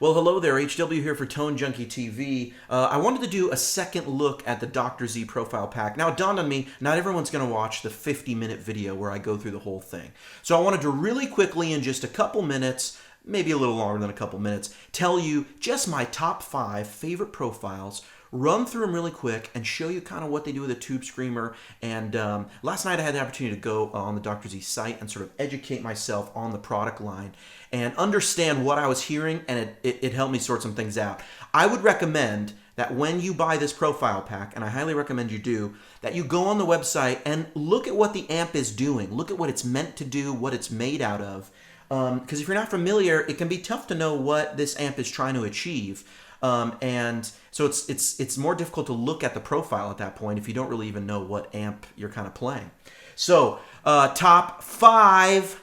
Well, hello there, HW here for Tone Junkie TV. I wanted to do a second look at the Dr. Z Profile Pack. Now, it dawned on me, not everyone's going to watch the 50-minute video where I go through the whole thing. So I wanted to really quickly, in just a couple minutes, maybe a little longer than a couple minutes, tell you just my top 5 favorite profiles, run through them really quick, and show you kind of what they do with a Tubescreamer. And last night I had the opportunity to go on the Dr. Z site and sort of educate myself on the product line and understand what I was hearing, and it helped me sort some things out. I would recommend that when you buy this profile pack, and I highly recommend you do, that you go on the website and look at what the amp is doing. Look at what it's meant to do, what it's made out of. Because if you're not familiar, it can be tough to know what this amp is trying to achieve. And so it's more difficult to look at the profile at that point if you don't really even know what amp you're kind of playing. So, top 5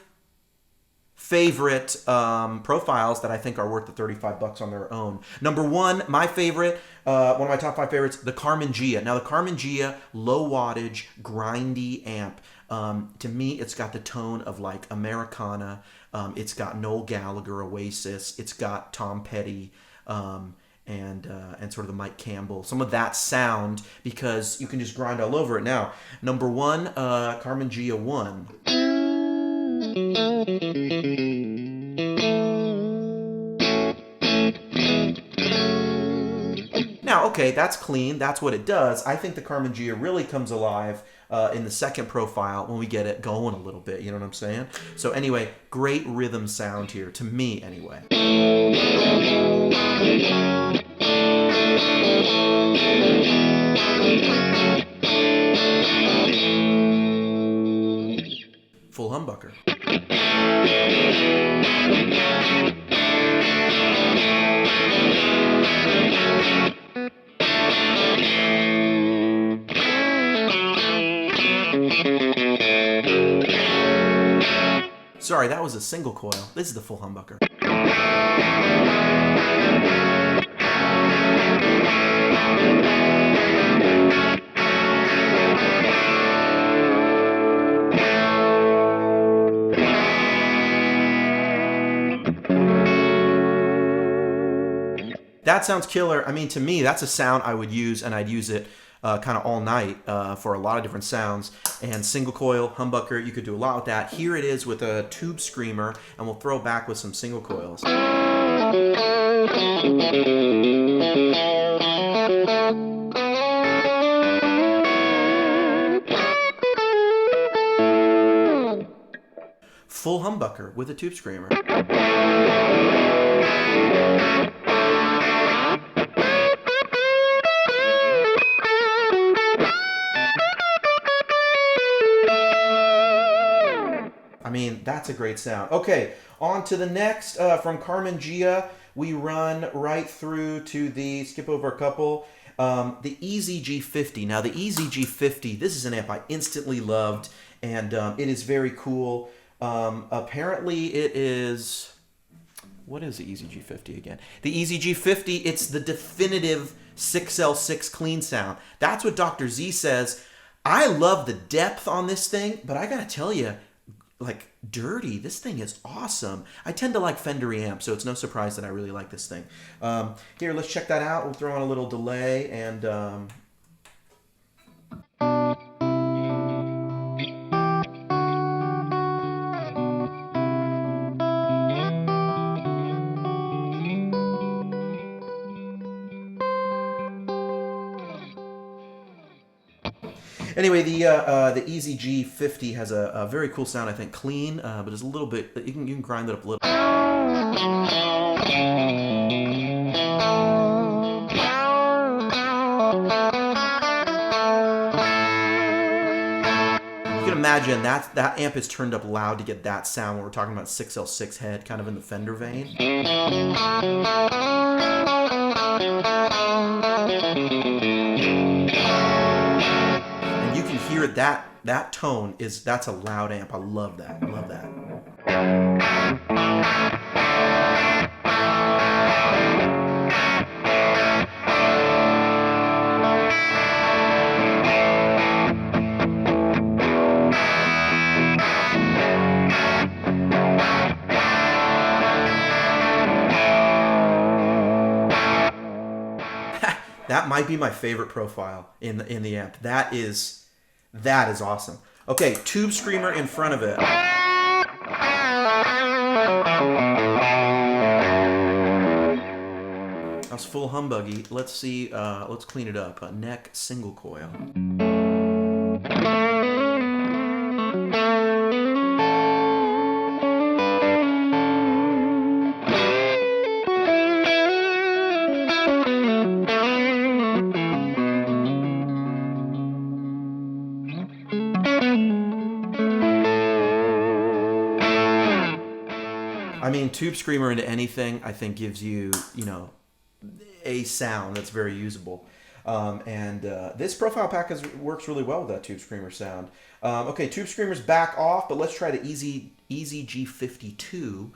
favorite profiles that I think are worth the $35 on their own. Number 1, my favorite, one of my top 5 favorites, the Karmann Ghia. Now, the Karmann Ghia low wattage, grindy amp. To me, it's got the tone of like Americana. It's got Noel Gallagher, Oasis. It's got Tom Petty. And sort of the Mike Campbell, some of that sound, because you can just grind all over it. Now, number 1, Karmann Ghia 1. Now, okay, that's clean. That's what it does. I think the Karmann Ghia really comes alive in the second profile when we get it going a little bit. You know what I'm saying? So anyway, great rhythm sound here, to me anyway. Full humbucker. Sorry, that was a single coil. This is the full humbucker. That sounds killer. I mean, to me, that's a sound I would use, and I'd use it kind of all night for a lot of different sounds. And single coil, humbucker, you could do a lot with that. Here it is with a Tubescreamer, and we'll throw back with some single coils. Full humbucker with a Tubescreamer. I mean, that's a great sound. Okay, on to the next. From Karmann Ghia, we run right through to the, skip over a couple, the EZG50. Now, the EZG50, this is an amp I instantly loved, and it is very cool. Apparently, it is... What is the EZG50 again? The EZG50, it's the definitive 6L6 clean sound. That's what Dr. Z says. I love the depth on this thing, but I gotta tell you, like, dirty, this thing is awesome. I tend to like Fender amps, so it's no surprise that I really like this thing. Here, let's check that out. We'll throw on a little delay and... Anyway, the EZG50 has a very cool sound, I think, clean, but it's a little bit, you can grind it up a little. You can imagine that amp is turned up loud to get that sound when we're talking about 6L6 head, kind of in the Fender vein. Hear it, that tone that's a loud amp. I love that. I love that. That might be my favorite profile in the amp. That is awesome. Okay, Tubescreamer in front of it. That was full humbuggy. Let's see. Let's clean it up. Neck single coil. I mean, Tubescreamer into anything, I think, gives you, a sound that's very usable. This profile pack works really well with that Tubescreamer sound. Okay, Tubescreamer's back off, but let's try the Easy G52.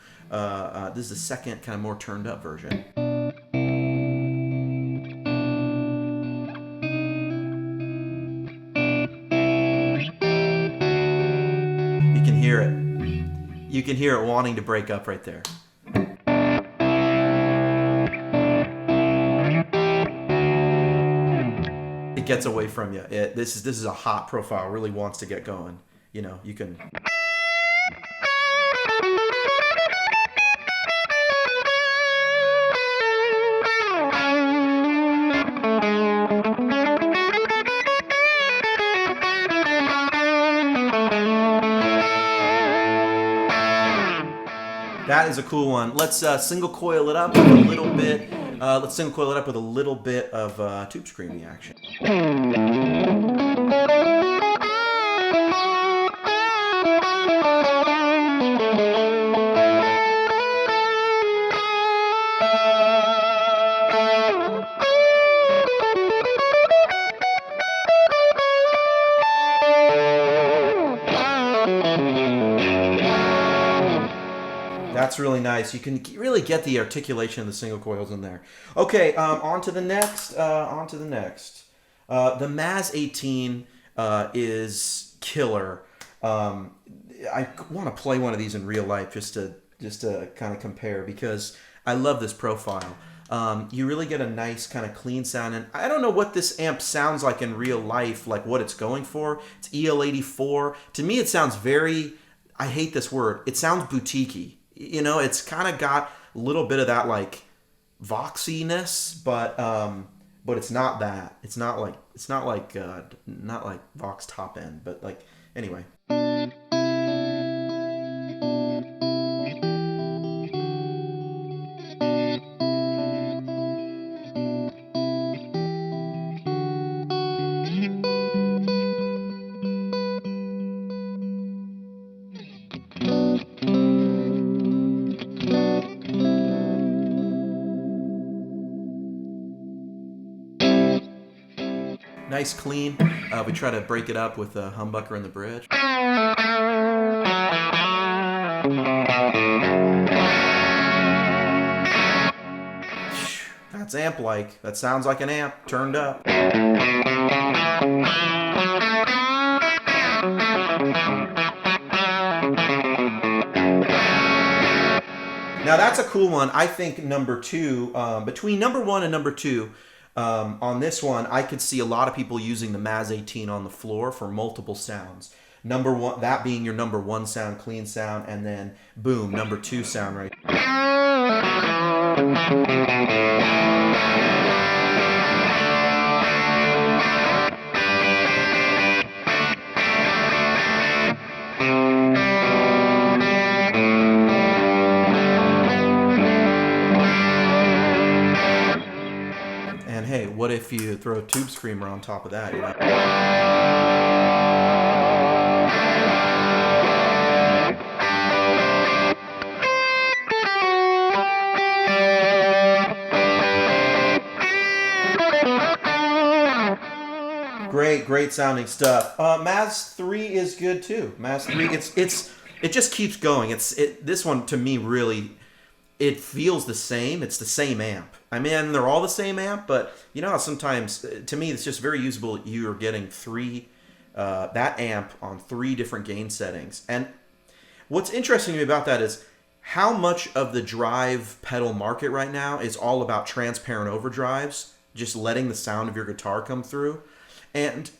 This is the second kind of more turned up version. You can hear it. You can hear it wanting to break up right there. It gets away from you. This is a hot profile. Really wants to get going. You can. That is a cool one. Let's single coil it up with a little bit. Let's single coil it up with a little bit of Tubescreaming action. That's really nice. You can really get the articulation of the single coils in there. Okay, on to the next. The Maz 18 is killer. I want to play one of these in real life just to kind of compare, because I love this profile. You really get a nice kind of clean sound, and I don't know what this amp sounds like in real life, like what it's going for. It's EL84. To me, it sounds very, I hate this word, it sounds boutique-y. It's kind of got a little bit of that like voxiness, but it's not that. It's not like Vox top end, but like anyway. Nice clean. We try to break it up with a humbucker in the bridge. That's amp-like. That sounds like an amp turned up. Now that's a cool one. I think number two, between number one and number two, on this one, I could see a lot of people using the Maz 18 on the floor for multiple sounds. Number one, that being your number one sound, clean sound, and then boom, number two sound right. And hey, what if you throw a Tubescreamer on top of that? Great sounding stuff. Maz 3 is good too. Maz 3, it just keeps going. This one to me really, it feels the same. It's the same amp. I mean, they're all the same amp, but you know how sometimes, to me, it's just very usable. You are getting that amp on 3 different gain settings. And what's interesting to me about that is how much of the drive pedal market right now is all about transparent overdrives just letting the sound of your guitar come through. And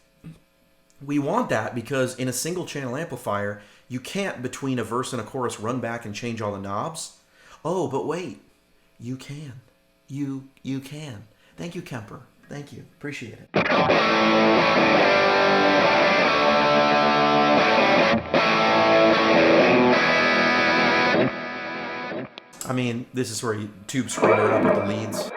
we want that because in a single channel amplifier, you can't, between a verse and a chorus, run back and change all the knobs. Oh, but wait, you can. You can. Thank you, Kemper. Thank you. Appreciate it. I mean, this is where you Tubescreamer up with the leads.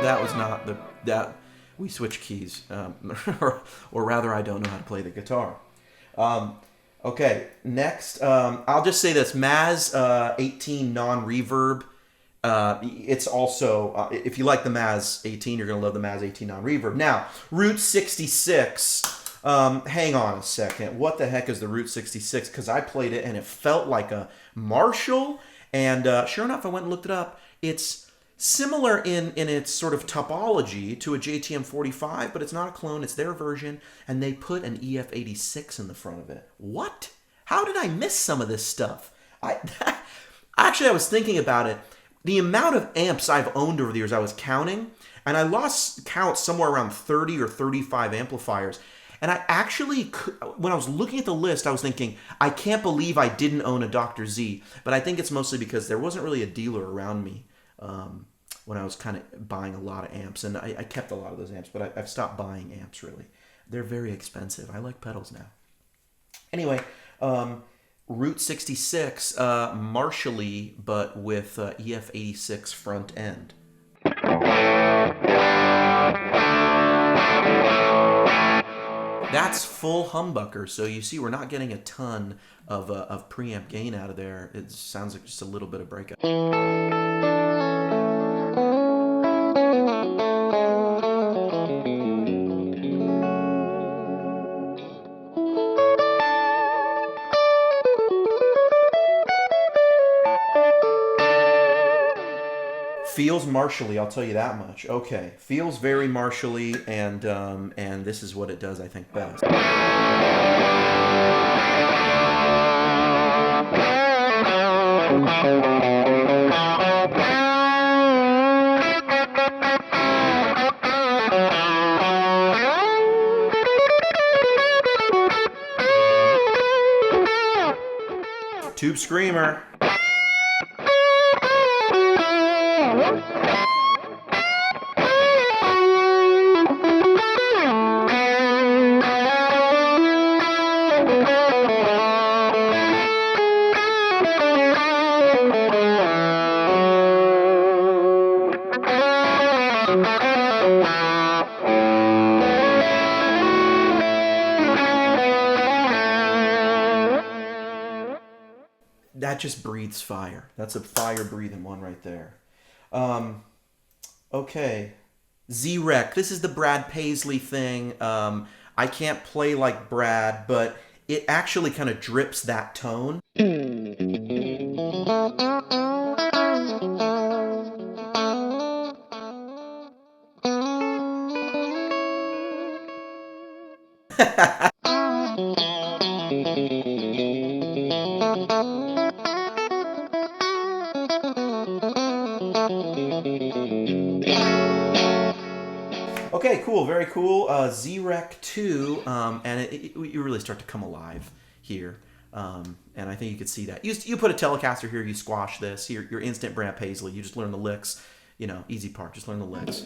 That was not that we switched keys, or rather, I don't know how to play the guitar. Okay, next, I'll just say this: Maz 18 non-reverb. It's also if you like the Maz 18, you're gonna love the Maz 18 non-reverb. Now, Route 66. Hang on a second. What the heck is the Route 66? Because I played it and it felt like a Marshall. And sure enough, I went and looked it up. It's similar in its sort of topology to a JTM 45, but it's not a clone. It's their version, and they put an EF86 in the front of it. What? How did I miss some of this stuff? Actually, I was thinking about it. The amount of amps I've owned over the years, I was counting, and I lost count somewhere around 30 or 35 amplifiers. And I actually, when I was looking at the list, I was thinking, I can't believe I didn't own a Dr. Z. But I think it's mostly because there wasn't really a dealer around me when I was kind of buying a lot of amps. And I kept a lot of those amps, but I've stopped buying amps, really. They're very expensive. I like pedals now. Anyway, Route 66, Marshall-y, but with EF86 front end. That's full humbucker, so you see we're not getting a ton of preamp gain out of there. It sounds like just a little bit of breakup. Feels Marshall-y, I'll tell you that much. Okay, feels very Marshall-y, and this is what it does, I think, best. Tubescreamer. That just breathes fire. That's a fire-breathing one right there. Okay. Z-Rec. This is the Brad Paisley thing. I can't play like Brad, but it actually kind of drips that tone. Okay, cool, very cool. Z-Rec 2, and you really start to come alive here. And I think you could see that. You put a Telecaster here, you squash this. You're instant Brad Paisley. You just learn the licks. You know, easy part, just learn the licks.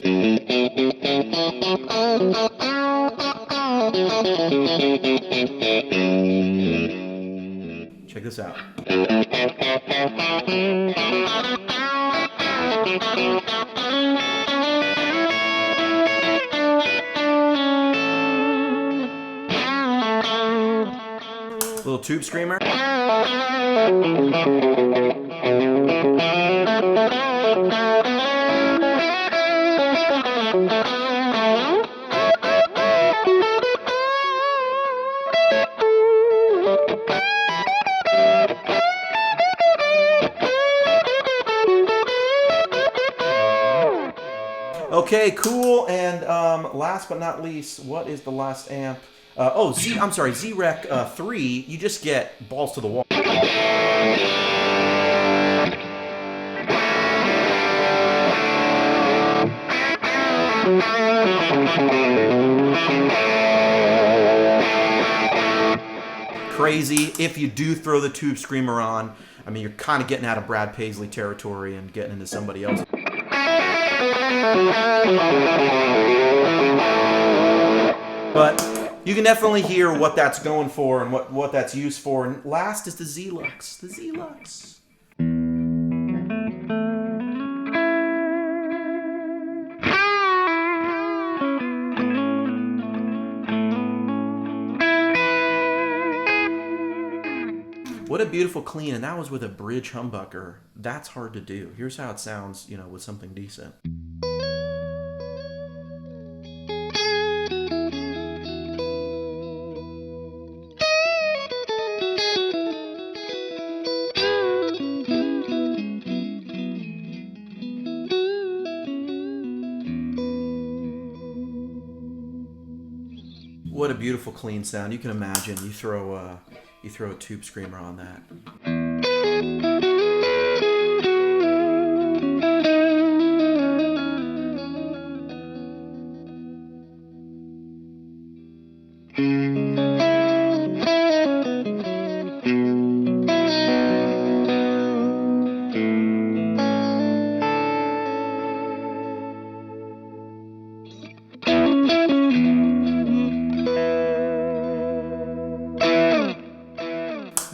Check this out. Little Tubescreamer. Okay, cool. And last but not least, what is the last amp? I'm sorry, Z-Rec 3. You just get balls to the wall. Crazy. If you do throw the Tubescreamer on, I mean, you're kind of getting out of Brad Paisley territory and getting into somebody else. But you can definitely hear what that's going for and what that's used for. And last is the Z-Lux. The Z-Lux. What a beautiful clean, and that was with a bridge humbucker. That's hard to do. Here's how it sounds, you know, with something decent. What a beautiful clean sound. You can imagine you throw a Tubescreamer on that.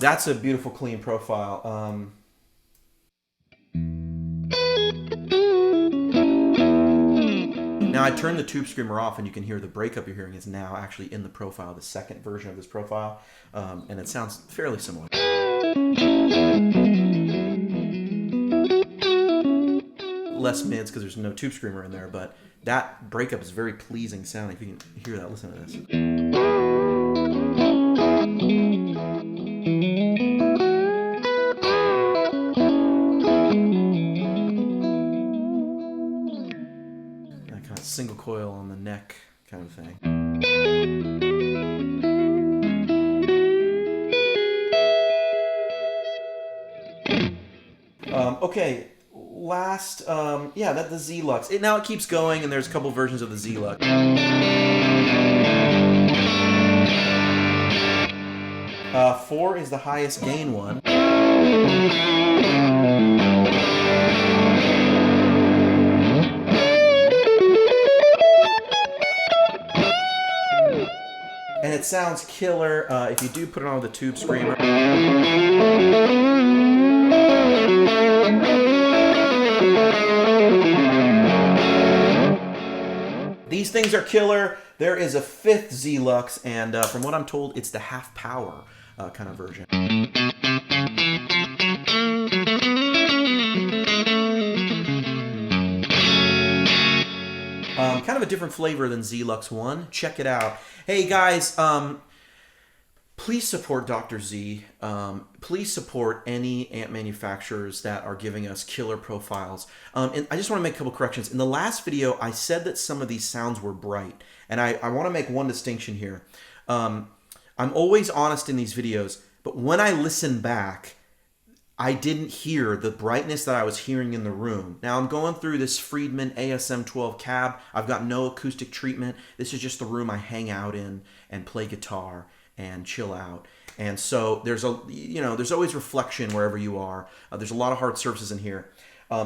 That's a beautiful clean profile. Now I turned the Tubescreamer off and you can hear the breakup you're hearing is now actually in the profile, the second version of this profile, and it sounds fairly similar. Less mids because there's no Tubescreamer in there, but that breakup is very pleasing sound. If you can hear that, listen to this. Single coil on the neck kind of thing. Okay, last, yeah, that's the Z-Lux. Now it keeps going, and there's a couple versions of the Z-Lux. 4 is the highest gain one. And it sounds killer if you do put it on with a Tubescreamer. These things are killer. There is a 5th Z-Lux, and from what I'm told, it's the half power kind of version. Kind of a different flavor than Z-Lux 1. Check it out. Hey guys, please support Dr. Z. Please support any amp manufacturers that are giving us killer profiles. And I just want to make a couple corrections. In the last video, I said that some of these sounds were bright. And I want to make one distinction here. I'm always honest in these videos, but when I listen back, I didn't hear the brightness that I was hearing in the room. Now I'm going through this Friedman ASM 12 cab. I've got no acoustic treatment. This is just the room I hang out in and play guitar and chill out. And so there's there's always reflection wherever you are. There's a lot of hard surfaces in here.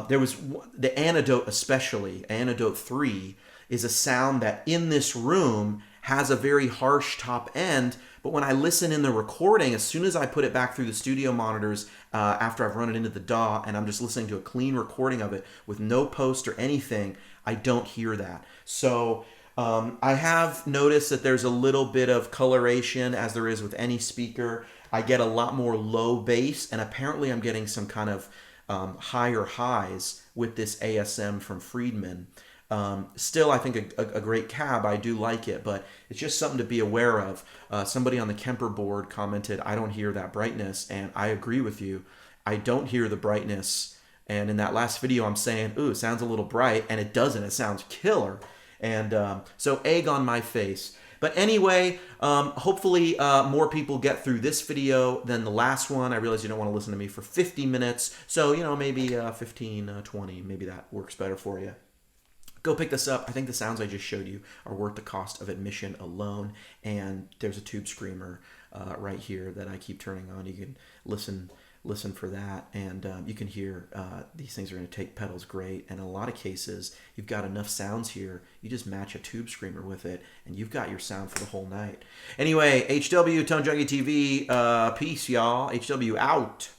There was the Antidote, especially Antidote 3, is a sound that in this room has a very harsh top end, but when I listen in the recording, as soon as I put it back through the studio monitors after I've run it into the DAW and I'm just listening to a clean recording of it with no post or anything, I don't hear that. So I have noticed that there's a little bit of coloration, as there is with any speaker. I get a lot more low bass, and apparently I'm getting some kind of higher highs with this ASM from Friedman. Still, I think a great cab. I do like it, but it's just something to be aware of. Somebody on the Kemper board commented, I don't hear that brightness, and I agree with you. I don't hear the brightness And in that last video, I'm saying, ooh, it sounds a little bright, and it doesn't. It sounds killer. And so egg on my face. But anyway, hopefully more people get through this video than the last one. I realize you don't want to listen to me for 50 minutes. So, you know, maybe 15, 20, maybe that works better for you. Go pick this up. I think the sounds I just showed you are worth the cost of admission alone. And there's a Tubescreamer right here that I keep turning on. You can listen for that, and you can hear these things are going to take pedals great. And in a lot of cases, you've got enough sounds here. You just match a Tubescreamer with it, and you've got your sound for the whole night. Anyway, HW Tone Junkie TV, peace, y'all. HW out.